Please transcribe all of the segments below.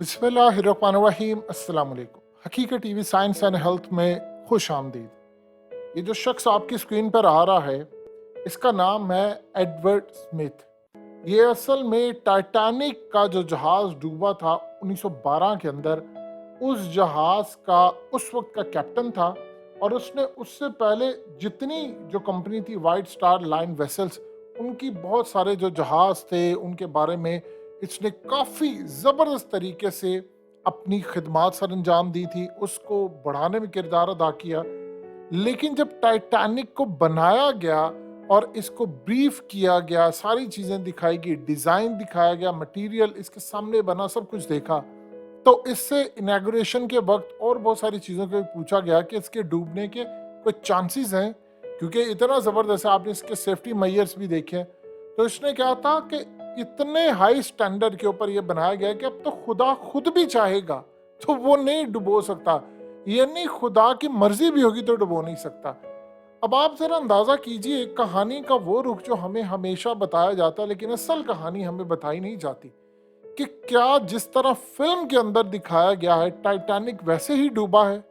बिस्मिल्लाहिर्रहमानिर्रहीम। अस्सलाम वालेकुम। हकीकत टीवी साइंस एंड हेल्थ में खुश आमदीद। ये जो शख्स आपकी स्क्रीन पर आ रहा है, इसका नाम है एडवर्ड स्मिथ। ये असल में टाइटैनिक का जो जहाज डूबा था 1912 के अंदर, उस जहाज का उस वक्त का कैप्टन था। और उसने उससे पहले जितनी जो कंपनी थी वाइट स्टार लाइन वेसल्स, उनकी बहुत सारे जो जहाज थे उनके बारे में इसने काफ़ी ज़बरदस्त तरीके से अपनी खिदमात सर अंजाम दी थी, उसको बढ़ाने में किरदार अदा किया। लेकिन जब टाइटैनिक को बनाया गया और इसको ब्रीफ किया गया, सारी चीज़ें दिखाई गई, डिज़ाइन दिखाया गया, मटेरियल इसके सामने बना, सब कुछ देखा, तो इससे इनॉग्रेशन के वक्त और बहुत सारी चीज़ों को पूछा गया कि इसके डूबने के कोई चांसेस हैं, क्योंकि इतना ज़बरदस्त है। आपने इसके सेफ्टी मेजर्स भी देखे हैं। तो इसने क्या था कि इतने हाई स्टैंडर्ड के ऊपर ये बनाया गया कि अब तो खुदा खुद भी चाहेगा तो वो नहीं डुबो सकता, यानी खुदा की मर्जी भी होगी तो डुबो नहीं सकता। अब आप जरा अंदाजा कीजिए, कहानी का वो रुख जो हमें हमेशा बताया जाता है लेकिन असल कहानी हमें बताई नहीं जाती, कि क्या जिस तरह फिल्म के अंदर दिखाया गया है टाइटैनिक वैसे ही डूबा है।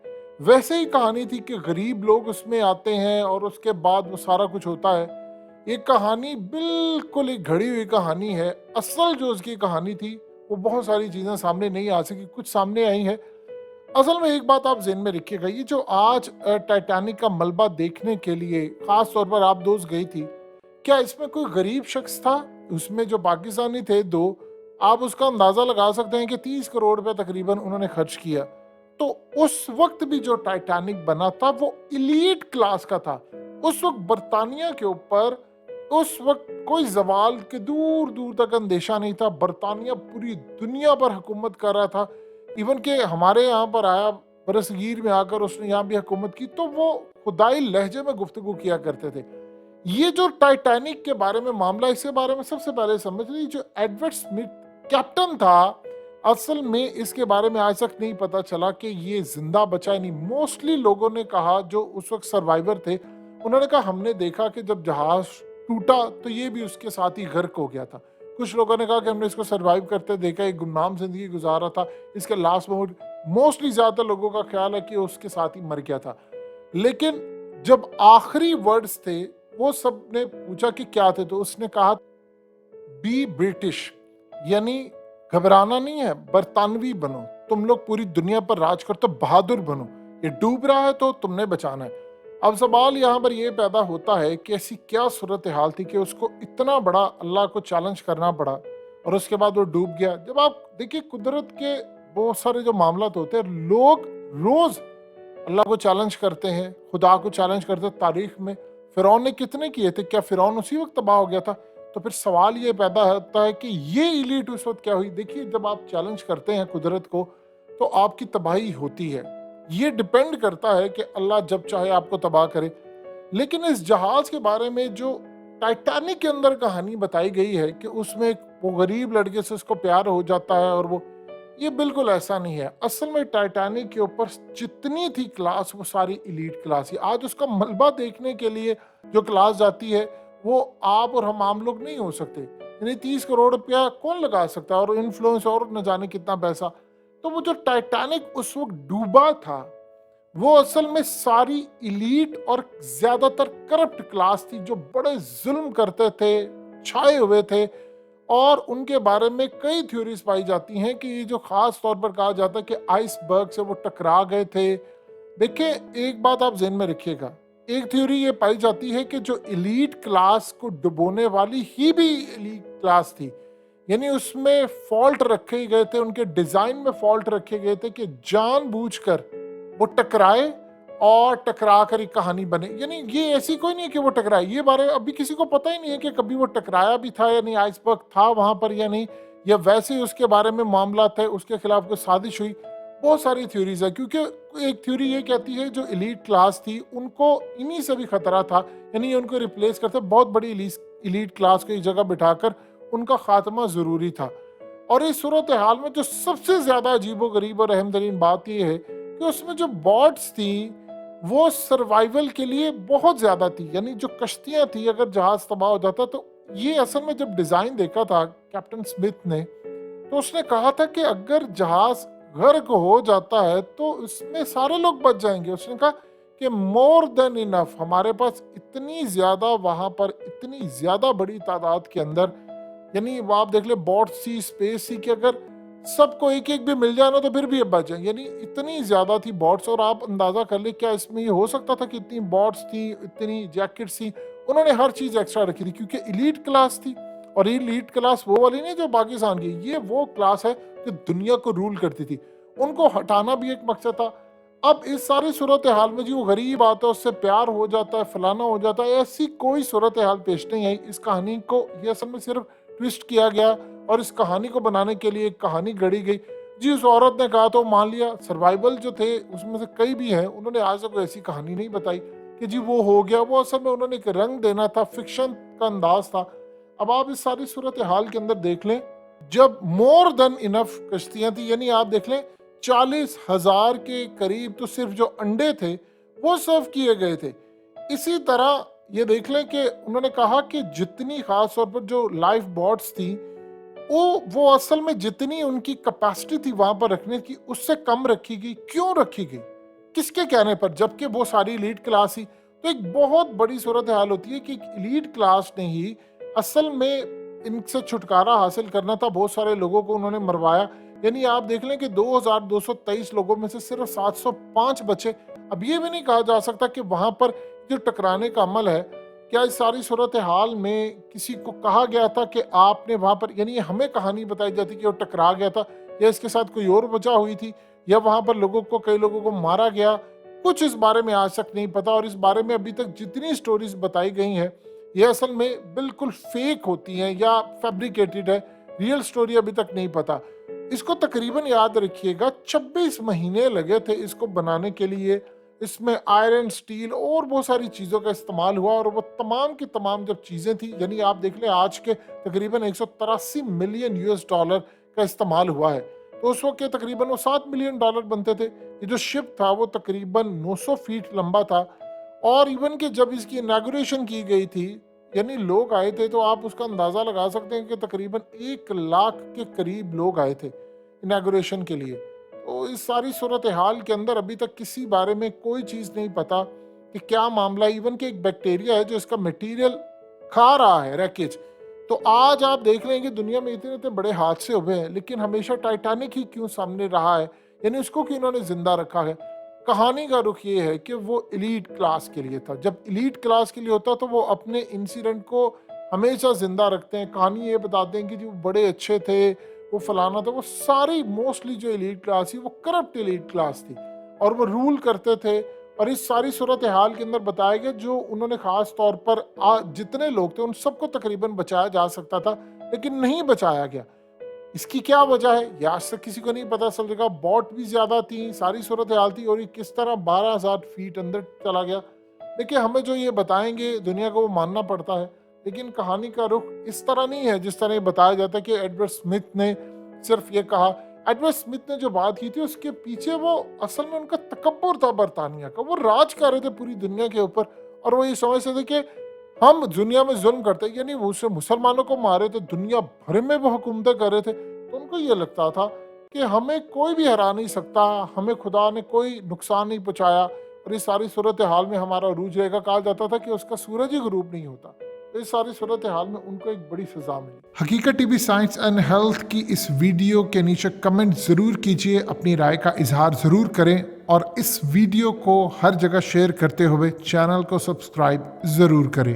वैसे ही कहानी थी कि गरीब लोग उसमें आते हैं और उसके बाद वो सारा कुछ होता है। ये कहानी बिल्कुल एक घड़ी हुई कहानी है। असल जो उसकी कहानी थी वो बहुत सारी चीज़ें सामने नहीं आ सकी, कुछ सामने आई है। असल में एक बात आप ज़हन में रखिएगा, ये जो आज टाइटैनिक का मलबा देखने के लिए खास तौर पर आप दोस्त गई थी, क्या इसमें कोई गरीब शख्स था? उसमें जो पाकिस्तानी थे दो, आप उसका अंदाजा लगा सकते हैं कि 30 करोड़ रुपए तकरीबन उन्होंने खर्च किया। तो उस वक्त भी जो टाइटैनिक बना था वो इलीट क्लास का था। उस वक्त बर्तानिया के ऊपर उस वक्त कोई जवाल के दूर दूर तक अंदेशा नहीं था। बर्तानिया पूरी दुनिया पर हुकूमत कर रहा था। इवन के हमारे यहाँ पर आया, बरसगीर में आकर उसने यहाँ भी हुकूमत की, तो वो खुदाई लहजे में गुफ्तगू किया करते थे। ये जो टाइटैनिक के बारे में मामला, इसके बारे में सबसे पहले समझ लीजिए, जो एडवर्ड स्मिथ कैप्टन था, असल में इसके बारे में आज तक नहीं पता चला कि ये जिंदा बचा है। नहीं, मोस्टली लोगों ने कहा, जो उस वक्त सर्वाइवर थे, उन्होंने कहा हमने देखा कि जब जहाज टूटा तो ये भी उसके साथ ही गर्क हो गया था। कुछ लोगों ने कहा कि हमने इसको सर्वाइव करते देखा, एक गुमनाम जिंदगी गुजारा था, इसके लास्ट मोमेंट, मोस्टली ज्यादातर लोगों का ख्याल है कि उसके साथ ही मर गया था। लेकिन जब आखिरी वर्ड्स थे, वो सब ने पूछा कि क्या थे, तो उसने कहा बी ब्रिटिश, यानी घबराना नहीं है, बरतानवी बनो, तुम लोग पूरी दुनिया पर राज कर, तो बहादुर बनो, ये डूब रहा है तो तुमने बचाना है। अब सवाल यहाँ पर यह पैदा होता है कि ऐसी क्या सूरत हाल थी कि उसको इतना बड़ा अल्लाह को चैलेंज करना पड़ा और उसके बाद वो डूब गया। जब आप देखिए कुदरत के बहुत सारे जो मामला होते हैं, लोग रोज अल्लाह को चैलेंज करते हैं, खुदा को चैलेंज करते हैं। तारीख में फिरौन ने कितने किए थे? क्या फिरौन उसी वक्त तबाह हो गया था? तो फिर सवाल ये पैदा होता है कि ये इलीट उस वक्त क्या हुई। देखिए, जब आप चैलेंज करते हैं कुदरत को तो आपकी तबाही होती है। ये डिपेंड करता है कि अल्लाह जब चाहे आपको तबाह करे। लेकिन इस जहाज के बारे में जो टाइटैनिक के अंदर कहानी बताई गई है कि उसमें वो गरीब लड़के से उसको प्यार हो जाता है और वो, ये बिल्कुल ऐसा नहीं है। असल में टाइटैनिक के ऊपर जितनी थी क्लास, वो सारी इलीट क्लास ही। आज उसका मलबा देखने के लिए जो क्लास जाती है, वो आप और हम आम लोग नहीं हो सकते। यानी 30 करोड़ रुपया कौन लगा सकता है, और इन्फ्लुएंस और न जाने कितना पैसा। तो वो जो टाइटैनिक उस वक्त डूबा था, वो असल में सारी इलीट और ज्यादातर करप्ट क्लास थी, जो बड़े जुल्म करते थे, छाए हुए थे। और उनके बारे में कई थ्योरीज पाई जाती हैं कि ये जो खास तौर पर कहा जाता है कि आइसबर्ग से वो टकरा गए थे। देखिए, एक बात आप ज़हन में रखिएगा, एक थ्योरी ये पाई जाती है कि जो एलीट क्लास को डुबोने वाली ही भी एलीट क्लास थी। यानी उसमें फॉल्ट रखे गए थे, उनके डिजाइन में फॉल्ट रखे गए थे कि जानबूझकर वो टकराए और टकरा कर एक कहानी बने। यानी ये ऐसी कोई नहीं है कि वो टकराए, ये बारे अभी किसी को पता ही नहीं है कि कभी वो टकराया भी था या नहीं, आइसबर्ग था वहां पर या नहीं, या वैसे ही उसके बारे में मामला थे, उसके खिलाफ कोई साजिश हुई। बहुत सारी थ्योरीज है, क्योंकि एक थ्योरी ये कहती है जो एलीट क्लास थी उनको इन्हीं से भी खतरा था, यानी उनको रिप्लेस करते बहुत बड़ी एलीट क्लास को एक जगह बिठाकर उनका खात्मा जरूरी था। और इस सूरत हाल में जो सबसे ज्यादा अजीबो गरीब और अहम तरीन बात यह है कि उसमें जो बॉट्स थी वो सर्वाइवल के लिए बहुत ज्यादा थी। यानी जो कश्तियां थी, अगर जहाज तबाह हो जाता तो ये असल में जब डिजाइन देखा था कैप्टन स्मिथ ने, تو اس نے کہا تھا کہ اگر جہاز غرق ہو جاتا ہے تو اس میں سارے لوگ بچ جائیں گے. اس نے کہا کہ مور دین انف، ہمارے پاس اتنی زیادہ وہاں پر اتنی زیادہ بڑی تعداد کے اندر، یعنی وہ آپ دیکھ لیں بوٹ سی اسپیس سی کہ اگر سب کو ایک ایک بھی مل جائے نا تو پھر بھی اب بچ جائیں، یعنی اتنی زیادہ تھی بوٹس. اور آپ اندازہ کر لیں کیا اس میں یہ ہو سکتا تھا کہ اتنی بوٹس تھی، اتنی جیکٹس تھی. انہوں نے ہر چیز ایکسٹرا رکھی تھی کیونکہ ایلیٹ کلاس تھی. اور ایلیٹ کلاس وہ والی نہیں جو پاکستان کی، یہ وہ کلاس ہے جو دنیا کو رول کرتی تھی. ان کو ہٹانا بھی ایک مقصد تھا. اب اس ساری صورتحال میں جو غریب آتا ہے اس سے پیار ہو جاتا ہے، فلانا ہو جاتا ہے، ایسی کوئی صورتحال پیش نہیں آئی. اس کہانی کو یہ اصل میں صرف ٹویسٹ کیا گیا اور اس کہانی کو بنانے کے لیے ایک کہانی گڑی گئی. جی اس عورت نے کہا تو مان لیا. سروائیول جو تھے اس میں سے کئی بھی ہیں، انہوں نے آج تک کوئی ایسی کہانی نہیں بتائی کہ جی وہ ہو گیا. وہ اصل میں انہوں نے ایک رنگ دینا تھا، فکشن کا انداز تھا. اب آپ اس ساری صورتحال کے اندر دیکھ لیں، جب مور دین انف کشتیاں تھیں، یعنی آپ دیکھ لیں 40,000 کے قریب تو صرف جو انڈے تھے وہ سرو کیے گئے تھے. اسی طرح یہ دیکھ لیں کہ انہوں نے کہا کہ جتنی خاص طور پر جو لائف بوٹس تھی وہ اصل میں جتنی ان کی کیپیسٹی تھی وہاں پر رکھنے کی اس سے کم رکھی گئی. کیوں رکھی گئی؟ کس کے کہنے پر؟ جبکہ وہ ساری ایلیٹ کلاس ہی. تو ایک بہت بڑی صورتحال ہوتی ہے کہ ایک ایلیٹ کلاس نے ہی اصل میں ان سے چھٹکارا حاصل کرنا تھا. بہت سارے لوگوں کو انہوں نے مروایا. یعنی آپ دیکھ لیں کہ 2223 لوگوں میں سے صرف 705 بچے. اب یہ بھی نہیں کہا جا سکتا کہ وہاں پر جو ٹکرانے کا عمل ہے، کیا اس ساری صورتحال میں کسی کو کہا گیا تھا کہ آپ نے وہاں پر، یعنی ہمیں کہانی بتائی جاتی کہ وہ ٹکرا گیا تھا یا اس کے ساتھ کوئی اور وجہ ہوئی تھی یا وہاں پر کئی لوگوں کو مارا گیا؟ کچھ اس بارے میں آج تک نہیں پتا. اور اس بارے میں ابھی تک جتنی سٹوریز بتائی گئی ہیں یہ اصل میں بالکل فیک ہوتی ہیں یا فیبریکیٹڈ ہے. ریئل سٹوری ابھی تک نہیں پتا. اس کو تقریباً یاد رکھیے گا 26 مہینے لگے تھے اس کو بنانے کے لیے. اس میں آئرن، سٹیل اور بہت ساری چیزوں کا استعمال ہوا. اور وہ تمام کی تمام جب چیزیں تھیں، یعنی آپ دیکھ لیں آج کے تقریباً 183 ملین $US کا استعمال ہوا ہے. تو اس وقت تقریباً وہ $7 ملین بنتے تھے. یہ جو شپ تھا وہ تقریباً 900 فیٹ لمبا تھا. اور ایون کہ جب اس کی اناگوریشن کی گئی تھی، یعنی لوگ آئے تھے، تو آپ اس کا اندازہ لگا سکتے ہیں کہ تقریباً 1 لاکھ کے قریب لوگ آئے تھے اناگوریشن کے لیے. تو اس ساری صورتحال کے اندر ابھی تک کسی بارے میں کوئی چیز نہیں پتا کہ کیا معاملہ. ایون کہ ایک بیکٹیریا ہے جو اس کا میٹیریل کھا رہا ہے، ریکیج. تو آج آپ دیکھ لیں کہ دنیا میں اتنے بڑے حادثے ہوئے ہیں لیکن ہمیشہ ٹائٹینک ہی کیوں سامنے رہا ہے، یعنی اس کو کیوں انہوں نے زندہ رکھا ہے. کہانی کا رخ یہ ہے کہ وہ ایلیٹ کلاس کے لیے تھا. جب ایلیٹ کلاس کے لیے ہوتا تو وہ اپنے انسیڈنٹ کو ہمیشہ زندہ رکھتے ہیں. کہانی یہ بتاتے ہیں کہ جو بڑے اچھے تھے، وہ فلانا تھا. وہ ساری موسٹلی جو ایلیٹ کلاس تھی وہ کرپٹ ایلیٹ کلاس تھی اور وہ رول کرتے تھے. اور اس ساری صورتحال کے اندر بتایا گیا جو انہوں نے خاص طور پر جتنے لوگ تھے ان سب کو تقریباً بچایا جا سکتا تھا لیکن نہیں بچایا گیا. اس کی کیا وجہ ہے یہ آج تک کسی کو نہیں پتا چل سکا. بوٹ بھی زیادہ تھی، ساری صورتحال تھی، اور یہ کس طرح 12,000 فیٹ اندر چلا گیا. دیکھیں ہمیں جو یہ بتائیں گے دنیا کو وہ ماننا پڑتا ہے، لیکن کہانی کا رخ اس طرح نہیں ہے جس طرح یہ بتایا جاتا ہے کہ ایڈورڈ اسمتھ نے صرف یہ کہا. ایڈورڈ اسمتھ نے جو بات کی تھی اس کے پیچھے وہ اصل میں ان کا تکبر تھا برطانیہ کا. وہ راج کر رہے تھے پوری دنیا کے اوپر اور وہ یہ سمجھتے تھے کہ ہم دنیا میں ظلم کرتے ہیں. یعنی وہ مسلمانوں کو مارے تھے، دنیا بھر میں وہ حکومتیں کر رہے تھے. تو ان کو یہ لگتا تھا کہ ہمیں کوئی بھی ہرا نہیں سکتا، ہمیں خدا نے کوئی نقصان نہیں پہنچایا اور اس ساری صورتحال میں ہمارا عروج رہے گا. کہا جاتا تھا کہ اس کا سورج ہی غروب نہیں ہوتا. تو اس ساری صورتحال میں ان کو ایک بڑی سزا ملی. حقیقت T V science and health کی اس ویڈیو کے نیچے کمنٹ ضرور کیجئے، اپنی رائے کا اظہار ضرور کریں اور اس ویڈیو کو ہر جگہ شیئر کرتے ہوئے چینل کو سبسکرائب ضرور کریں.